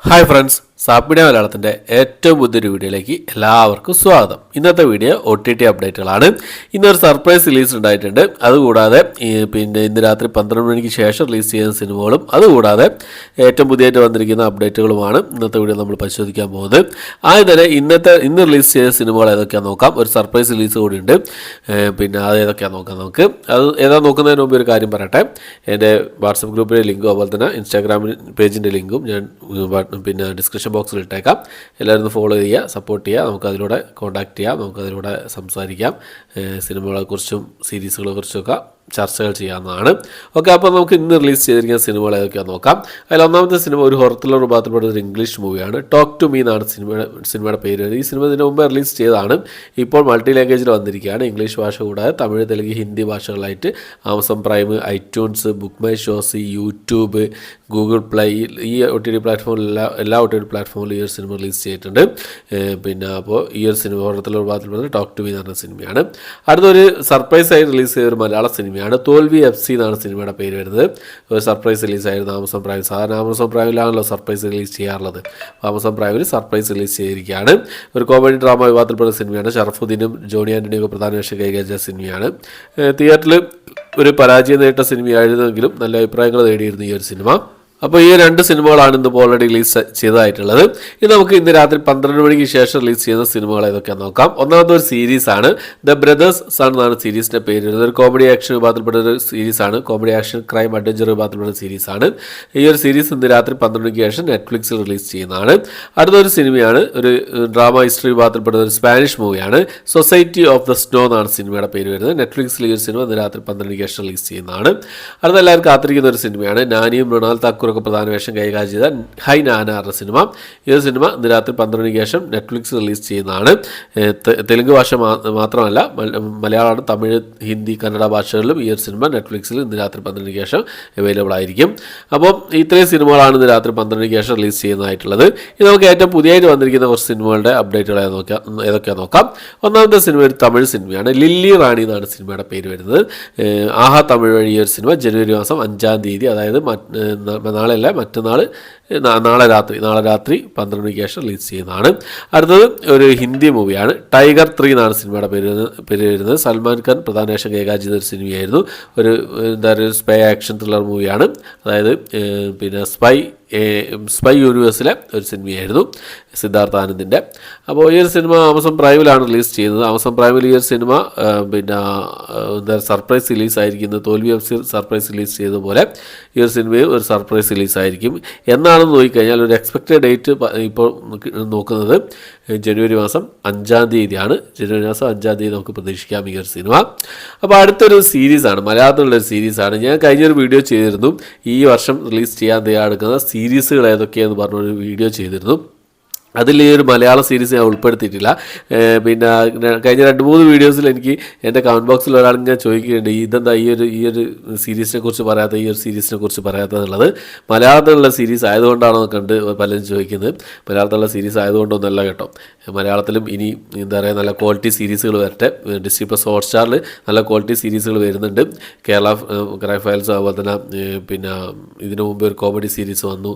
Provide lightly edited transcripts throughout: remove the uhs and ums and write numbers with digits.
Hi friends, സാപ്പിഡിയ മലയാളത്തിൻ്റെ ഏറ്റവും പുതിയൊരു വീഡിയോയിലേക്ക് എല്ലാവർക്കും സ്വാഗതം. ഇന്നത്തെ വീഡിയോ OTT അപ്ഡേറ്റുകളാണ്. ഇന്നൊരു സർപ്രൈസ് റിലീസ് ഉണ്ടായിട്ടുണ്ട്. അതുകൂടാതെ ഇന്ന് രാത്രി 12 മണിക്ക് ശേഷം റിലീസ് ചെയ്യുന്ന സിനിമകളും അതുകൂടാതെ ഏറ്റവും പുതിയതായിട്ട് വന്നിരിക്കുന്ന അപ്ഡേറ്റുകളുമാണ് ഇന്നത്തെ വീഡിയോ നമ്മൾ പരിശോധിക്കാൻ പോകുന്നത്. ആദ്യം തന്നെ ഇന്ന് റിലീസ് ചെയ്ത സിനിമകൾ ഏതൊക്കെയാണെന്ന് നോക്കാം. ഒരു സർപ്രൈസ് റിലീസ് കൂടിയുണ്ട്. അത് ഏതൊക്കെയാണെന്ന് നോക്കാം. നമുക്ക് അത് ഏതാ നോക്കുന്നതിന് മുമ്പ് ഒരു കാര്യം പറയട്ടെ. എൻ്റെ വാട്സപ്പ് ഗ്രൂപ്പിലെ ലിങ്കും അതുപോലെ തന്നെ ഇൻസ്റ്റാഗ്രാമിൽ പേജിൻ്റെ ലിങ്കും ഞാൻ ഡിസ്ക്രിപ്ഷൻ ബോക്സിൽ ഇട്ടേക്കാം. എല്ലാവരും ഫോളോ ചെയ്യുക, സപ്പോർട്ട് ചെയ്യുക. നമുക്കതിലൂടെ കോൺടാക്റ്റ് ചെയ്യാം, നമുക്കതിലൂടെ സംസാരിക്കാം. സിനിമകളെക്കുറിച്ചും സീരീസുകളെക്കുറിച്ചൊക്കെ ചർച്ചകൾ ചെയ്യാവുന്നതാണ്. ഓക്കെ, അപ്പോൾ നമുക്ക് ഇന്ന് റിലീസ് ചെയ്തിരിക്കുന്ന സിനിമകൾ ഏതൊക്കെയാണെന്ന് നോക്കാം. അതിൽ ഒന്നാമത്തെ സിനിമ ഒരു ഹൊറർ ത്രില്ലർ വിഭാഗത്തിൽപ്പെട്ട ഒരു ഇംഗ്ലീഷ് മൂവിയാണ്. ടോക്ക് ടു മീ എന്നാണ് സിനിമയുടെ പേര്. ഈ സിനിമ ഇതിന് മുമ്പ് റിലീസ് ചെയ്തതാണ്. ഇപ്പോൾ മൾട്ടി ലാംഗ്വേജിൽ വന്നിരിക്കുകയാണ്. ഇംഗ്ലീഷ് ഭാഷ കൂടാതെ തമിഴ്, തെലുങ്ക്, ഹിന്ദി ഭാഷകളായിട്ട് Amazon Prime, iTunes, Book My Shows, YouTube, Google Play, ഈ OTT പ്ലാറ്റ്ഫോമിലെല്ലാം എല്ലാ OTT പ്ലാറ്റ്ഫോമിലും ഈ ഒരു സിനിമ റിലീസ് ചെയ്തിട്ടുണ്ട്. അപ്പോൾ ഈ ഒരു സിനിമ ഹൊറർ ത്രില്ലർ വിഭാഗത്തിൽപ്പെട്ട ടോക്ക് ടു മീ എന്ന് പറഞ്ഞ സിനിമയാണ്. അടുത്തൊരു സർപ്രൈസായി റിലീസ് ചെയ്ത ഒരു മലയാള സിനിമയാണ് തോൽവി FC എന്നാണ് സിനിമയുടെ പേര് വരുന്നത്. ഒരു സർപ്രൈസ് റിലീസായിരുന്നു ആമസോൺ പ്രൈം. സാധാരണ ആമസോൺ പ്രൈമിലാണല്ലോ സർപ്രൈസ് റിലീസ് ചെയ്യാറുള്ളത്. ആമസോൺ പ്രൈമിൽ സർപ്രൈസ് റിലീസ് ചെയ്തിരിക്കുകയാണ്. ഒരു കോമഡി ഡ്രാമ വിഭാഗത്തിൽപ്പെട്ട സിനിമയാണ്. ഷറഫുദ്ദീനും ജോണി ആൻ്റണിയൊക്കെ പ്രധാന വേഷം കൈകാര്യം ചെയ്ത സിനിമയാണ്. തിയേറ്ററിൽ ഒരു പരാജയം നേരിട്ട സിനിമയായിരുന്നെങ്കിലും നല്ല അഭിപ്രായങ്ങൾ നേടിയിരുന്നു ഈ ഒരു സിനിമ. അപ്പോൾ ഈ രണ്ട് സിനിമകളാണ് ഇന്ന് ഓൾറെഡി റിലീസ് ചെയ്തതായിട്ടുള്ളത്. ഇത് നമുക്ക് ഇന്ന് രാത്രി 12 മണിക്ക് ശേഷം റിലീസ് ചെയ്യുന്ന സിനിമകൾ ഏതൊക്കെയാണെന്ന് നോക്കാം. ഒന്നാമത്തെ ഒരു സീരീസാണ് ദ ബ്രദേഴ്സ് സൺ എന്നാണ് സീരീസിൻ്റെ പേര് വരുന്നത്. ഒരു കോമഡി ആക്ഷൻ വിഭാഗത്തിൽപ്പെട്ട ഒരു സീരീസാണ്. കോമഡി ആക്ഷൻ ക്രൈം അഡ്വഞ്ചർ വിഭാഗത്തിൽപ്പെട്ട സീരീസാണ്. ഈ ഒരു സീരീസ് ഇന്ന് രാത്രി 12 മണിക്ക് ശേഷം നെറ്റ്ഫ്ലിക്സിൽ റിലീസ് ചെയ്യുന്നതാണ്. അടുത്തൊരു സിനിമയാണ് ഒരു ഡ്രാമ ഹിസ്റ്ററി വിഭാഗത്തിൽപ്പെട്ട ഒരു സ്പാനിഷ് മൂവിയാണ്. സൊസൈറ്റി ഓഫ് ദ സ്നോ എന്നാണ് സിനിമയുടെ പേര് വരുന്നത്. നെറ്റ്ഫ്ലിക്സിൽ ഈ ഒരു സിനിമ ഇന്ന് രാത്രി 12 മണിക്ക് ശേഷം റിലീസ് ചെയ്യുന്നതാണ്. അടുത്ത എല്ലാവരും കാത്തിരിക്കുന്ന ഒരു സിനിമയാണ് നാനിയും മൃണാൽ താക്കൂർ പ്രധാന വേഷം കൈകാര്യം ചെയ്ത ഹൈ നാന എന്ന സിനിമ. ഈ ഒരു സിനിമ ഇന്ന് രാത്രി 12 മണിക്ക് ശേഷം നെറ്റ്ഫ്ലിക്സ് റിലീസ് ചെയ്യുന്നതാണ്. തെലുങ്ക് ഭാഷ മാത്രമല്ല, മലയാളം, തമിഴ്, ഹിന്ദി, കന്നഡ ഭാഷകളിലും ഈ ഒരു സിനിമ നെറ്റ്ഫ്ലിക്സിൽ ഇന്ന് രാത്രി 12 മണിക്ക് ശേഷം അവൈലബിൾ ആയിരിക്കും. അപ്പോൾ ഇത്രയും സിനിമകളാണ് ഇന്ന് രാത്രി 12 മണിക്ക് ശേഷം റിലീസ് ചെയ്യുന്നതായിട്ടുള്ളത്. ഇത് നമുക്ക് ഏറ്റവും പുതിയതായിട്ട് വന്നിരിക്കുന്ന കുറച്ച് സിനിമകളുടെ അപ്ഡേറ്റുകൾ ഏതൊക്കെയാണെന്ന് നോക്കാം. ഒന്നാമത്തെ സിനിമ ഒരു തമിഴ് സിനിമയാണ്. ലില്ലി റാണി എന്നാണ് സിനിമയുടെ പേര് വരുന്നത്. ആഹാ തമിഴ് വഴി ഈ ഒരു സിനിമ ജനുവരി മാസം 5-ാം തീയതി, അതായത് നാളെയല്ല നാളെ രാത്രി 12 മണിക്ക് ശേഷം റിലീസ് ചെയ്യുന്നതാണ്. അടുത്തത് ഒരു ഹിന്ദി മൂവിയാണ്. ടൈഗർ 3 എന്നാണ് സിനിമയുടെ പേര് വരുന്നത്. സൽമാൻ ഖാൻ പ്രധാന വേഷം കൈകാര്യം ചെയ്ത ഒരു സിനിമയായിരുന്നു. ഒരു സ്പൈ ആക്ഷൻ ത്രില്ലർ മൂവിയാണ്. അതായത് സ്പൈ യൂണിവേഴ്സിലെ ഒരു സിനിമയായിരുന്നു, സിദ്ധാർത്ഥ ആനന്ദിൻ്റെ. അപ്പോൾ ഈ ഒരു സിനിമ ആമസോൺ പ്രൈമിലാണ് റിലീസ് ചെയ്യുന്നത്. ആമസോൺ പ്രൈമിൽ ഈ ഒരു സിനിമ സർപ്രൈസ് റിലീസായിരിക്കുന്നത്. തോൽവി FC സർപ്രൈസ് റിലീസ് ചെയ്തതുപോലെ ഈ ഒരു സിനിമയും ഒരു സർപ്രൈസ് റിലീസായിരിക്കും. എന്നാണെന്ന് നോക്കിക്കഴിഞ്ഞാൽ ഒരു എക്സ്പെക്റ്റഡ് ഡേറ്റ് ഇപ്പോൾ നോക്കുന്നത് ജനുവരി മാസം 5-ാം തീയതിയാണ്. ജനുവരി മാസം 5-ാം തീയതി നമുക്ക് പ്രതീക്ഷിക്കാം ഈ ഒരു സിനിമ. അപ്പോൾ അടുത്തൊരു സീരീസാണ്, മലയാളത്തിലുള്ളൊരു സീരീസാണ്. ഞാൻ കഴിഞ്ഞൊരു വീഡിയോ ചെയ്തിരുന്നു, ഈ വർഷം റിലീസ് ചെയ്യാൻ തയ്യാറെടുക്കുന്ന സീരീസുകൾ ഏതൊക്കെയാണെന്ന് പറഞ്ഞൊരു വീഡിയോ ചെയ്തിരുന്നു. അതിൽ ഈ ഒരു മലയാള സീരീസ് ഞാൻ ഉൾപ്പെടുത്തിയിട്ടില്ല. കഴിഞ്ഞ 2-3 വീഡിയോസിൽ എനിക്ക് എൻ്റെ കമൻറ്റ് ബോക്സിൽ ഒരാൾ ഞാൻ ചോദിക്കുന്നുണ്ട്, ഇതെന്താ ഈ ഒരു സീരീസിനെ കുറിച്ച് പറയാത്ത, ഈ ഒരു സീരീസിനെ കുറിച്ച് പറയാത്തതെന്നുള്ളത്. മലയാളത്തിലുള്ള സീരീസ് ആയതുകൊണ്ടാണോ കണ്ട് പലരും ചോദിക്കുന്നത്. മലയാളത്തിലുള്ള സീരീസ് ആയതുകൊണ്ടൊന്നല്ല കേട്ടോ. മലയാളത്തിലും ഇനി നല്ല ക്വാളിറ്റി സീരീസുകൾ വരട്ടെ. ഡിസ്നി+ ഹോട്ട്സ്റ്റാറിൽ നല്ല ക്വാളിറ്റി സീരീസുകൾ വരുന്നുണ്ട്. കേരള ക്രൈം ഫയൽസ്, അതുപോലെ തന്നെ ഇതിനു മുമ്പ് ഒരു കോമഡി സീരീസ് വന്നു.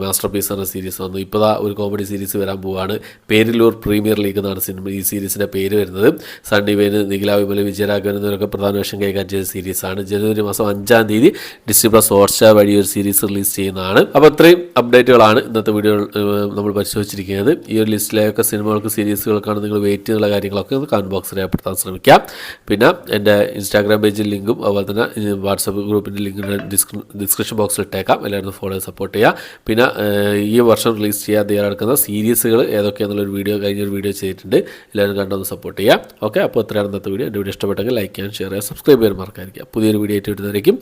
മാസ്റ്റർ പീസ് എന്ന സീരീസ് വന്നു. ഇപ്പോൾ ഒരു കോമഡി സീരീസ് വരാൻ പോവുകയാണ്. പേരിലൂർ പ്രീമിയർ ലീഗ് എന്നാണ് ഈ സീരീസിൻ്റെ പേര് വരുന്നത്. സണ്ണി വെയിൻ, നിഖില വിമൽ, വിജയരാഘവൻ എന്നിവരൊക്കെ പ്രധാന വേഷം കൈകാര്യം ചെയ്ത സീരീസാണ്. ജനുവരി മാസം 5-ാം തീയതി ഡിസ്നി+ ഹോട്ട്സ്റ്റാർ വഴി ഒരു സീരീസ് റിലീസ് ചെയ്യുന്നതാണ്. അപ്പോൾ ഇത്രയും അപ്ഡേറ്റുകളാണ് ഇന്നത്തെ വീഡിയോ നമ്മൾ പരിശോധിച്ചിരിക്കുന്നത്. ഈ ഒരു ലിസ്റ്റിലേക്ക് സിനിമകൾക്ക്, സീരീസുകൾക്കാണ് നിങ്ങൾ വെയിറ്റ് ചെയ്യുന്ന കാര്യങ്ങളൊക്കെ കമൻറ്റ് ബോക്സിൽ രേഖപ്പെടുത്താൻ ശ്രമിക്കാം. പിന്നെ എൻ്റെ ഇൻസ്റ്റാഗ്രാം പേജിൽ ലിങ്കും അതുപോലെ തന്നെ വാട്സപ്പ് ഗ്രൂപ്പിൻ്റെ ലിങ്ക് ഡിസ്ക്രിപ്ഷൻ ബോക്സിൽ ഇട്ടേക്കാം. എല്ലാവരും ഫോളോ സപ്പോർട്ട് ചെയ്യുക. പിന്നെ ഈ വർഷം റിലീസ് ചെയ്യാൻ നടക്കുന്ന സീരീസുകൾ ഏതൊക്കെയാണെന്നുള്ളൊരു കഴിഞ്ഞൊരു വീഡിയോ ചെയ്തിട്ടുണ്ട്. എല്ലാവരും കണ്ടൊന്ന് സപ്പോർട്ട് ചെയ്യാം. ഓക്കെ, അപ്പോൾ ഇത്രയാണ് ഇന്നത്തെ വീഡിയോ. എൻ്റെ വീഡിയോ ഇഷ്ടപ്പെട്ടെങ്കിൽ ലൈക്ക് ചെയ്യാൻ, ഷെയർ ചെയ്യാൻ, സബ്സ്ക്രൈബ് ചെയ്യാൻ മറക്കാതിരിക്കുക. പുതിയൊരു വീഡിയോ ആയിട്ട് വരുന്നതായിരിക്കും.